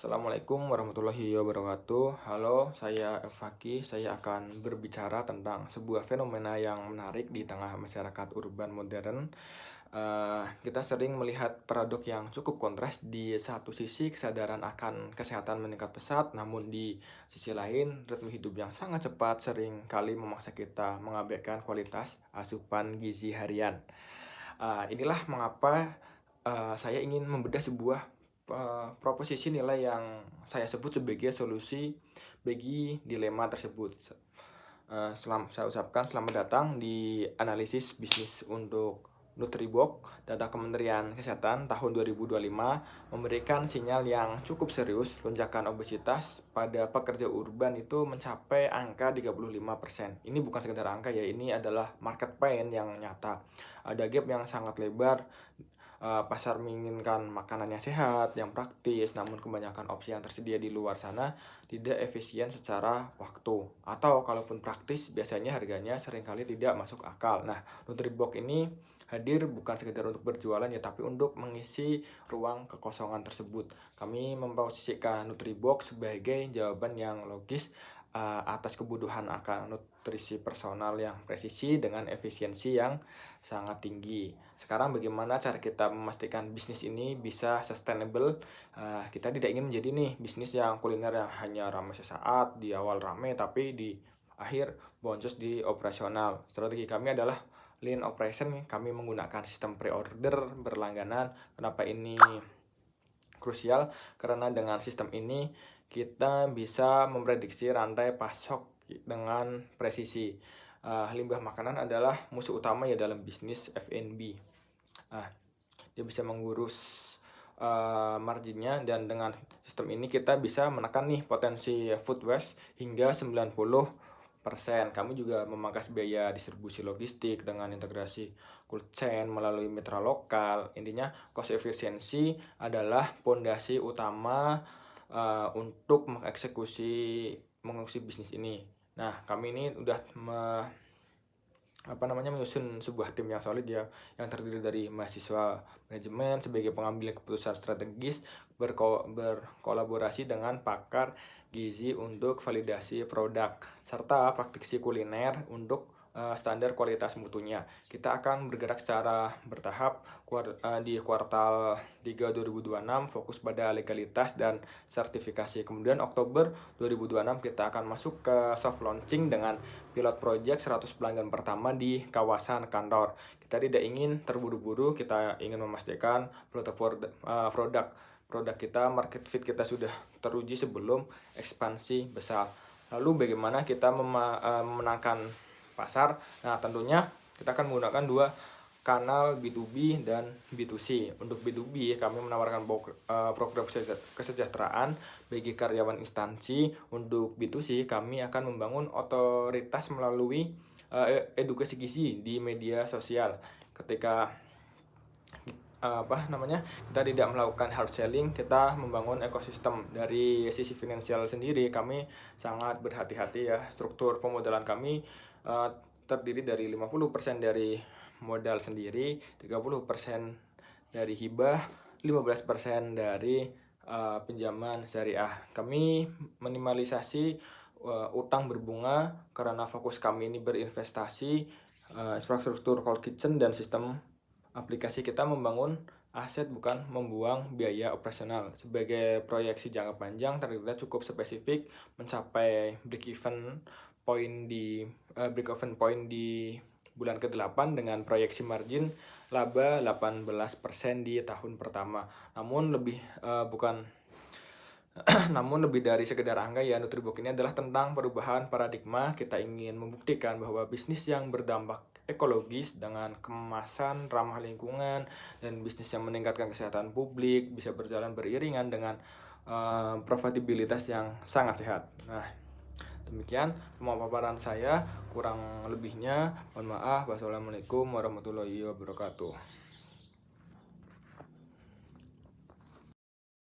Assalamualaikum warahmatullahi wabarakatuh. Halo, saya Evaki. Saya akan berbicara tentang sebuah fenomena yang menarik di tengah masyarakat urban modern. Kita sering melihat paradok yang cukup kontras. Di satu sisi, kesadaran akan kesehatan meningkat pesat, namun di sisi lain, ritme hidup yang sangat cepat sering kali memaksa kita mengabaikan kualitas asupan gizi harian. Inilah mengapa saya ingin membedah sebuah proposisi nilai yang saya sebut sebagai solusi bagi dilema tersebut. Saya ucapkan selamat datang di analisis bisnis untuk Nutribox. Data Kementerian Kesehatan tahun 2025 memberikan sinyal yang cukup serius. Lonjakan obesitas pada pekerja urban itu mencapai angka 35%. Ini bukan sekedar angka ya, ini adalah market pain yang nyata. Ada gap yang sangat lebar. Pasar menginginkan makanan yang sehat, yang praktis, namun kebanyakan opsi yang tersedia di luar sana tidak efisien secara waktu, atau kalaupun praktis biasanya harganya seringkali tidak masuk akal. Nah, Nutribox ini hadir bukan sekedar untuk berjualan ya, tapi untuk mengisi ruang kekosongan tersebut. Kami memposisikan Nutribox sebagai jawaban yang logis atas kebutuhan akan nutrisi personal yang presisi dengan efisiensi yang sangat tinggi. Sekarang bagaimana cara kita memastikan bisnis ini bisa sustainable? Kita tidak ingin menjadi bisnis yang kuliner yang hanya ramai sesaat, di awal ramai tapi di akhir boncos di operasional. Strategi kami adalah lean operation. Kami menggunakan sistem pre-order berlangganan. Kenapa ini krusial? Karena dengan sistem ini kita bisa memprediksi rantai pasok dengan presisi. Limbah makanan adalah musuh utama ya dalam bisnis F&B. Dia bisa mengurus marginnya, dan dengan sistem ini kita bisa menekan potensi food waste hingga 90%. Kami juga memangkas biaya distribusi logistik dengan integrasi cold chain melalui mitra lokal. Intinya, cost efficiency adalah pondasi utama untuk mengeksekusi bisnis ini. Nah, kami ini udah menyusun sebuah tim yang solid ya, yang terdiri dari mahasiswa manajemen sebagai pengambil keputusan strategis, berkolaborasi dengan pakar gizi untuk validasi produk, serta praktisi kuliner untuk standar kualitas mutunya. Kita akan bergerak secara bertahap. Di kuartal 3 2026 fokus pada legalitas dan sertifikasi. Kemudian Oktober 2026 kita akan masuk ke soft launching dengan pilot project 100 pelanggan pertama di kawasan kantor. Kita tidak ingin terburu-buru, kita ingin memastikan produk kita, market fit kita sudah teruji sebelum ekspansi besar. Lalu bagaimana kita memenangkan pasar? Nah, tentunya kita akan menggunakan dua kanal B2B dan B2C. Untuk B2B, kami menawarkan program kesejahteraan bagi karyawan instansi. Untuk B2C, kami akan membangun otoritas melalui edukasi gizi di media sosial. Ketika kita tidak melakukan hard selling, kita membangun ekosistem. Dari sisi finansial sendiri, kami sangat berhati-hati ya. Struktur pemodalan kami terdiri dari 50% dari modal sendiri, 30% dari hibah, 15% dari pinjaman syariah. Kami minimalisasi utang berbunga karena fokus kami ini berinvestasi. Infrastruktur cold kitchen dan sistem aplikasi kita membangun aset, bukan membuang biaya operasional. Sebagai proyeksi jangka panjang, targetnya cukup spesifik, mencapai break-even point di bulan ke-8 dengan proyeksi margin laba 18% di tahun pertama. Namun lebih dari sekedar angka ya, Nutribox ini adalah tentang perubahan paradigma. Kita ingin membuktikan bahwa bisnis yang berdampak ekologis dengan kemasan ramah lingkungan dan bisnis yang meningkatkan kesehatan publik bisa berjalan beriringan dengan profitabilitas yang sangat sehat. Nah, demikian pemaparan saya, kurang lebihnya mohon maaf. Wassalamualaikum warahmatullahi wabarakatuh.